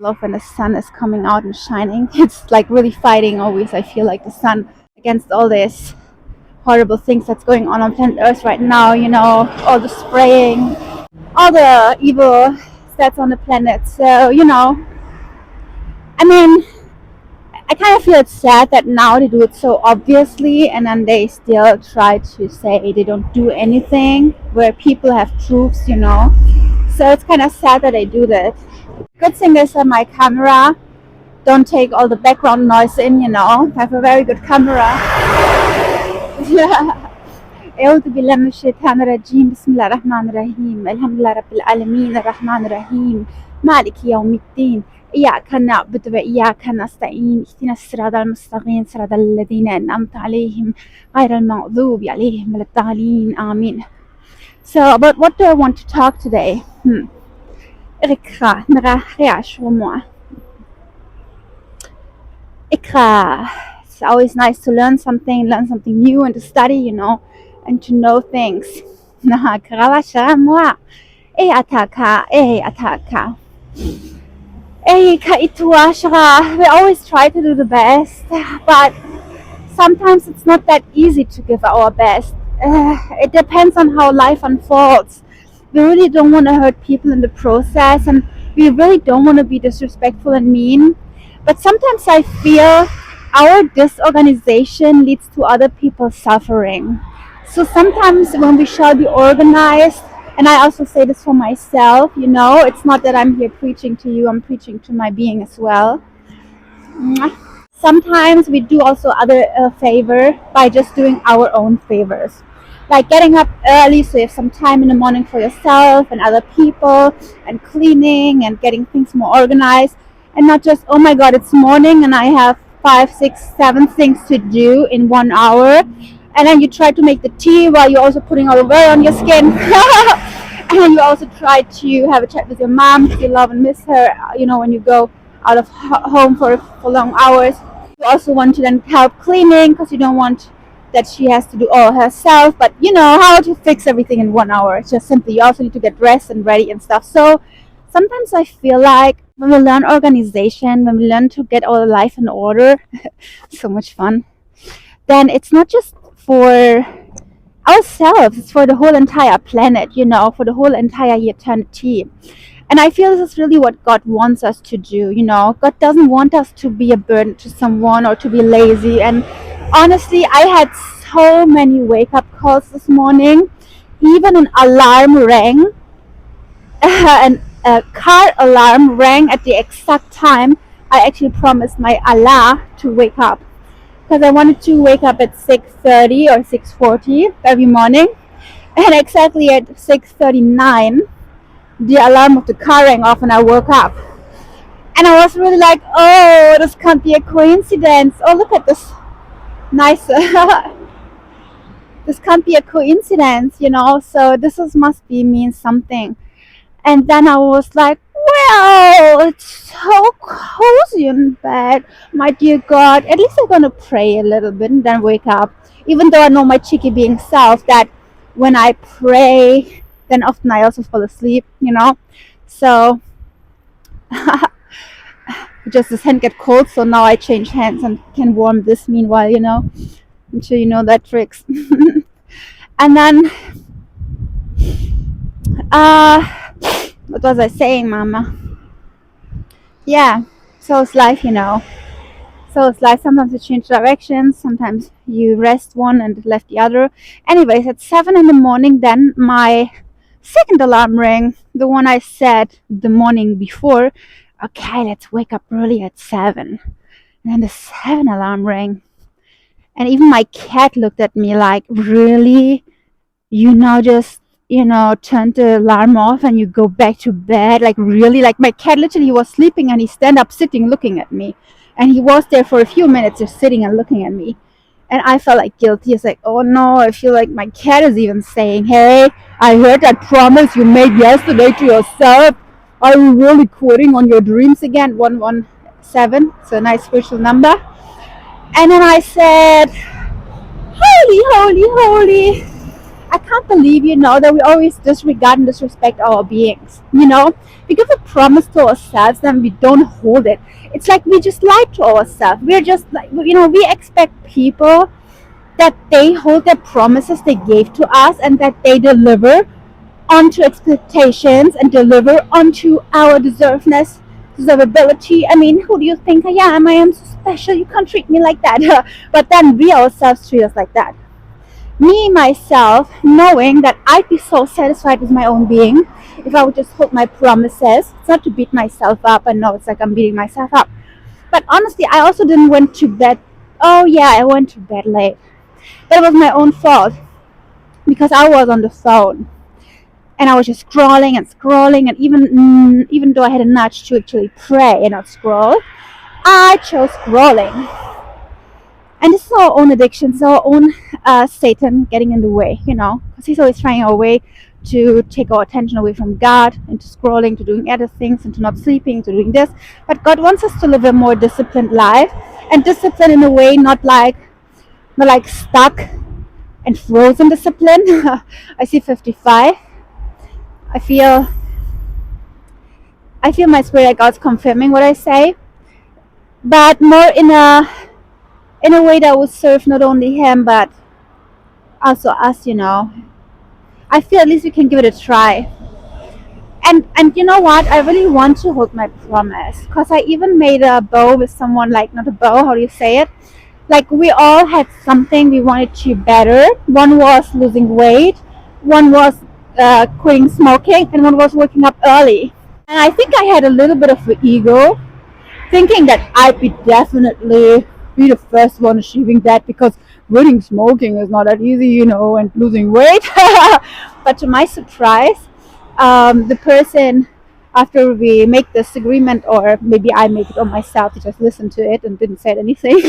love when the sun is coming out and shining. It's like really fighting always. I feel like the sun against all this horrible things that's going on planet Earth right now. All the spraying, all the evil that's on the planet. So I mean, I kind of feel it's sad that now they do it so obviously, and then they still try to say they don't do anything where people have proofs. So it's kind of sad that they do that. Good thing is that my camera don't take all the background noise in. I have a very good camera. أعوذ بالله من الشيطان الرجيم بسم الله الرحمن الرحيم الحمد لله رب العالمين الرحمن الرحيم مالك يوم الدين إياك نعبد وإياك نستعين اهدنا الصراط المستقيم صراط الذين أنعمت عليهم غير المغضوب عليهم ولا الضالين آمين. So about what do I want to talk today? Ikra. It's always nice to learn something new and to study, and to know things. We always try to do the best, but sometimes it's not that easy to give our best. It depends on how life unfolds. We really don't want to hurt people in the process, and we really don't want to be disrespectful and mean. But sometimes I feel our disorganization leads to other people suffering. So sometimes when we shall be organized, and I also say this for myself, it's not that I'm here preaching to you, I'm preaching to my being as well. Sometimes we do also other favor by just doing our own favors. Like getting up early so you have some time in the morning for yourself and other people, and cleaning and getting things more organized, and not just, oh my god, it's morning and I have 5, 6, 7 things to do in 1 hour, and then you try to make the tea while you're also putting aloe vera on your skin. And then you also try to have a chat with your mom because you love and miss her, when you go out of home for long hours. You also want to then help cleaning because you don't want that she has to do all herself, but how to fix everything in 1 hour. It's just simply you also need to get dressed and ready and stuff. So sometimes I feel like when we learn organization, when we learn to get our life in order, so much fun, then it's not just for ourselves, it's for the whole entire planet, for the whole entire eternity. And I feel this is really what God wants us to do. God doesn't want us to be a burden to someone or to be lazy. And honestly, I had so many wake-up calls this morning. Even an alarm rang, and a car alarm rang at the exact time I actually promised my Allah to wake up, because I wanted to wake up at 6:30 or 6:40 every morning, and exactly at 6:39 the alarm of the car rang off and I woke up. And I was really like, oh, this can't be a coincidence. Oh, look at this nice this can't be a coincidence, so must be mean something. And then I was like, well, it's so cozy in bed, my dear God, at least I'm gonna pray a little bit and then wake up, even though I know my cheeky being self that when I pray then often I also fall asleep, so just this hand get cold, so now I change hands and can warm this meanwhile, I'm sure you know that tricks. And then what was I saying, mama? Yeah, so it's life, so it's life. Sometimes you change directions, sometimes you rest one and left the other. Anyways, at 7 in the morning then my second alarm rang, the one I said the morning before, okay, let's wake up early at 7. And then the 7 alarm rang. And even my cat looked at me like, really? You now just, turn the alarm off and you go back to bed? Like, really? Like, my cat literally was sleeping and he stand up sitting looking at me. And he was there for a few minutes just sitting and looking at me. And I felt like guilty. It's like, oh no, I feel like my cat is even saying, hey, I heard that promise you made yesterday to yourself. Are you really quitting on your dreams again? 117. It's a nice spiritual number. And then I said, holy, holy, holy. I can't believe, that we always disregard and disrespect our beings. We give a promise to ourselves, then we don't hold it. It's like we just lie to ourselves. We're just like, we expect people that they hold their promises they gave to us and that they deliver onto expectations and deliver onto our deservability. I mean, who do you think I am? I am so special. You can't treat me like that. But then we ourselves treat us like that. Me, myself, knowing that I'd be so satisfied with my own being if I would just hold my promises. It's not to beat myself up. I know it's like I'm beating myself up. But honestly, I also didn't went to bed. Oh yeah, I went to bed late. That was my own fault because I was on the phone and I was just scrolling and scrolling, and even though I had a nudge to actually pray and not scroll, I chose scrolling. And this is our own addiction, it's our own Satan getting in the way, because he's always trying our way to take our attention away from God, into scrolling, to doing other things, into not sleeping, to doing this. But God wants us to live a more disciplined life, and discipline in a way not like stuck and frozen discipline. I see 55. I feel my spirit like God's confirming what I say, but more in a way that will serve not only Him but also us. I feel at least we can give it a try. And you know what? I really want to hold my promise, because I even made a bow with someone, like, not a bow, how do you say it? Like, we all had something we wanted to better. One was losing weight, one was quitting smoking, and one was waking up early. And I think I had a little bit of an ego, thinking that I'd definitely be the first one achieving that, because quitting smoking is not that easy, and losing weight. But to my surprise, the person, after we make this agreement, or maybe I make it on myself, to just listen to it and didn't say anything,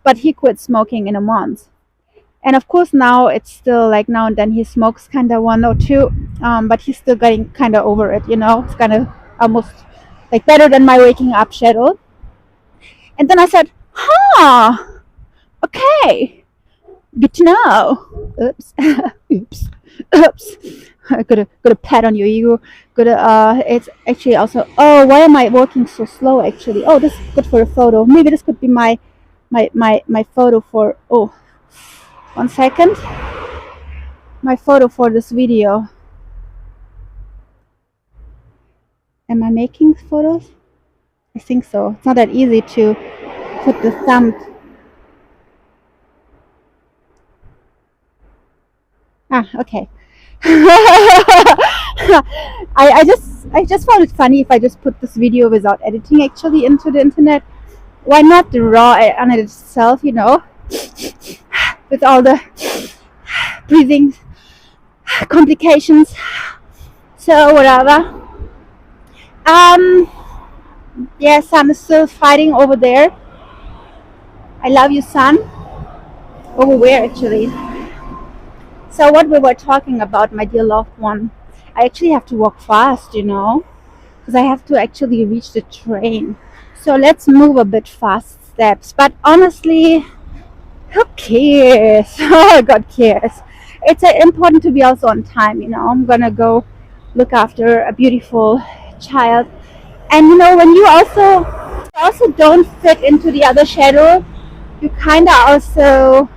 but he quit smoking in a month. And of course now it's still like now and then he smokes kind of one or two, but he's still getting kind of over it. It's kind of almost like better than my waking up schedule. And then I said, okay, good to know. Oops. Oops. Gotta pat on your ego. It's actually also, why am I working so slow actually? Oh, this is good for a photo. Maybe this could be my photo for, 1 second. My photo for this video. Am I making photos? I think so. It's not that easy to put the thumb. Okay. I just found it funny if I just put this video without editing actually into the internet. Why not the raw unedited itself, with all the breathing complications. So whatever. Yeah, son is still fighting over there. I love you, son. Over where actually? So what we were talking about, my dear loved one, I actually have to walk fast, because I have to actually reach the train. So let's move a bit fast steps. But honestly, who cares? Oh, God cares. It's important to be also on time, I'm gonna go look after a beautiful child. And when you also don't fit into the other schedule, you kind of also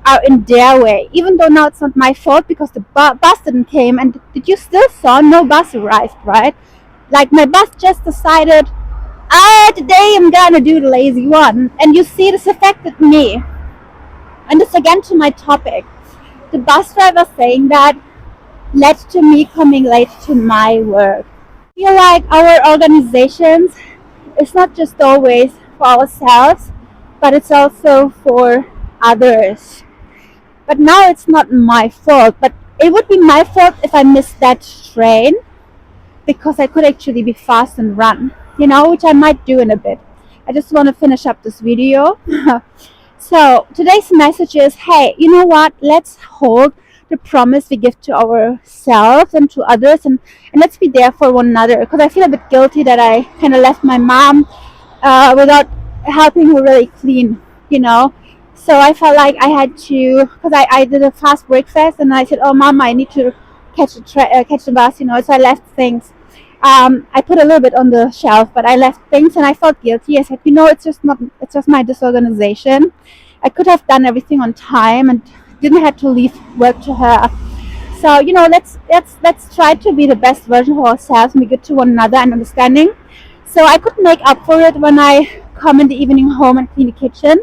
are in their way, even though now it's not my fault because the bus didn't came. And did you still saw no bus arrived, right? Like, my bus just decided, today I'm gonna do the lazy one. And you see, this affected me. And this again to my topic. The bus driver saying that led to me coming late to my work. I feel like our organizations, it's not just always for ourselves, but it's also for others. But now it's not my fault, but it would be my fault if I missed that train, because I could actually be fast and run, which I might do in a bit. I just want to finish up this video. So today's message is, hey, you know what? Let's hold the promise we give to ourselves and to others, and let's be there for one another, because I feel a bit guilty that I kind of left my mom without helping her really clean, So I felt like I had to, because I did a fast breakfast, and I said, "Oh, Mama, I need to catch the bus," So I left things. I put a little bit on the shelf, but I left things, and I felt guilty. I said, it's just my disorganization. I could have done everything on time and didn't have to leave work to her. So let's try to be the best version of ourselves and be good to one another and understanding. So I could make up for it when I come in the evening home and clean the kitchen.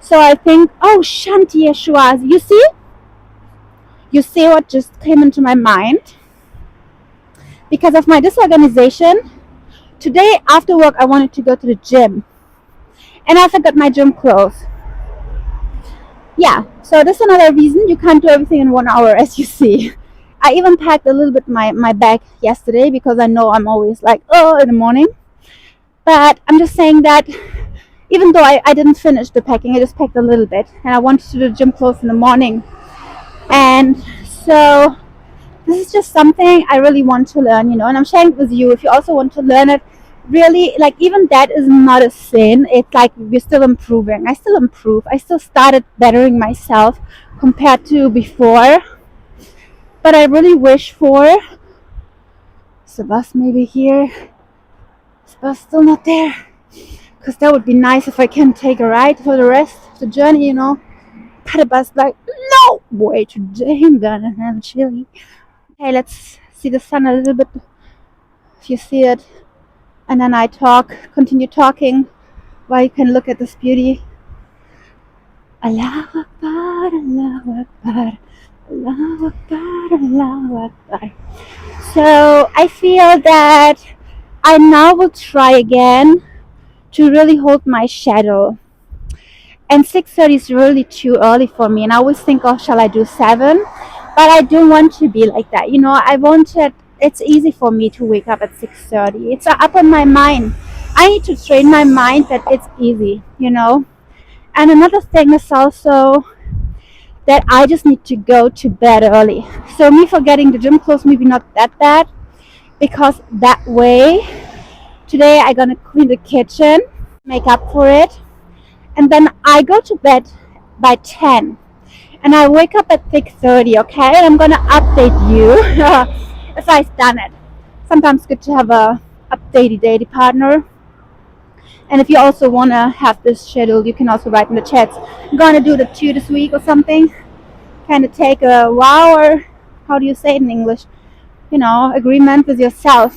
So I think, oh, Shanti Yeshua, you see what just came into my mind? Because of my disorganization, today after work I wanted to go to the gym. And I forgot my gym clothes. Yeah, so that's another reason you can't do everything in 1 hour, as you see. I even packed a little bit my bag yesterday because I know I'm always like, oh, in the morning. But I'm just saying that even though I didn't finish the packing, I just packed a little bit. And I wanted to do the gym clothes in the morning. And so this is just something I really want to learn, and I'm sharing it with you. If you also want to learn it, really, like, even that is not a sin. It's like we're still improving. I still improve. I still started bettering myself compared to before. But I really wish for, is the bus maybe here? Is the bus still not there? Because that would be nice if I can take a ride for the rest of the journey, But the bus like, no way, today I'm gonna have chili. Okay, let's see the sun a little bit, if you see it. And then I continue talking while you can look at this beauty. Allahu Akbar, Allahu Akbar, Allahu Akbar, Allahu Akbar. So I feel that I now will try again to really hold my shadow. And 6:30 is really too early for me. And I always think, oh, shall I do 7? But I don't want to be like that. It's easy for me to wake up at 6:30. It's up on my mind. I need to train my mind that it's easy. And another thing is also that I just need to go to bed early. So me forgetting the gym clothes maybe not that bad, because that way today I'm gonna clean the kitchen, make up for it, and then I go to bed by 10. And I wake up at 6:30, okay? And I'm gonna update you if I've done it. Sometimes it's good to have a updatey daily partner. And if you also wanna have this schedule, you can also write in the chats. I'm gonna do the 2 this week or something. Kind of take a wow, or how do you say it in English? Agreement with yourself.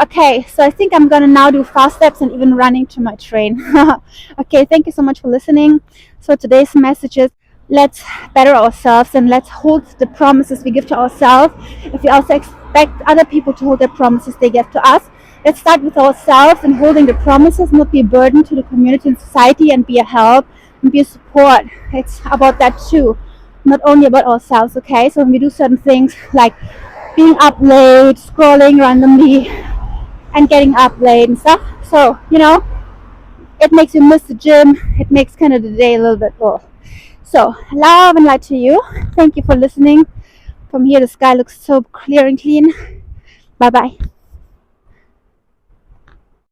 Okay, so I think I'm gonna now do fast steps and even running to my train. Okay, thank you so much for listening. So today's message is, let's better ourselves and let's hold the promises we give to ourselves. If we also expect other people to hold their promises they give to us, let's start with ourselves and holding the promises, not be a burden to the community and society, and be a help and be a support. It's about that too, not only about ourselves, okay? So when we do certain things like being up late, scrolling randomly, and getting up late and stuff, so it makes you miss the gym. It makes kind of the day a little bit full. So love and light to you. Thank you for listening. From here the sky looks so clear and clean. Bye bye.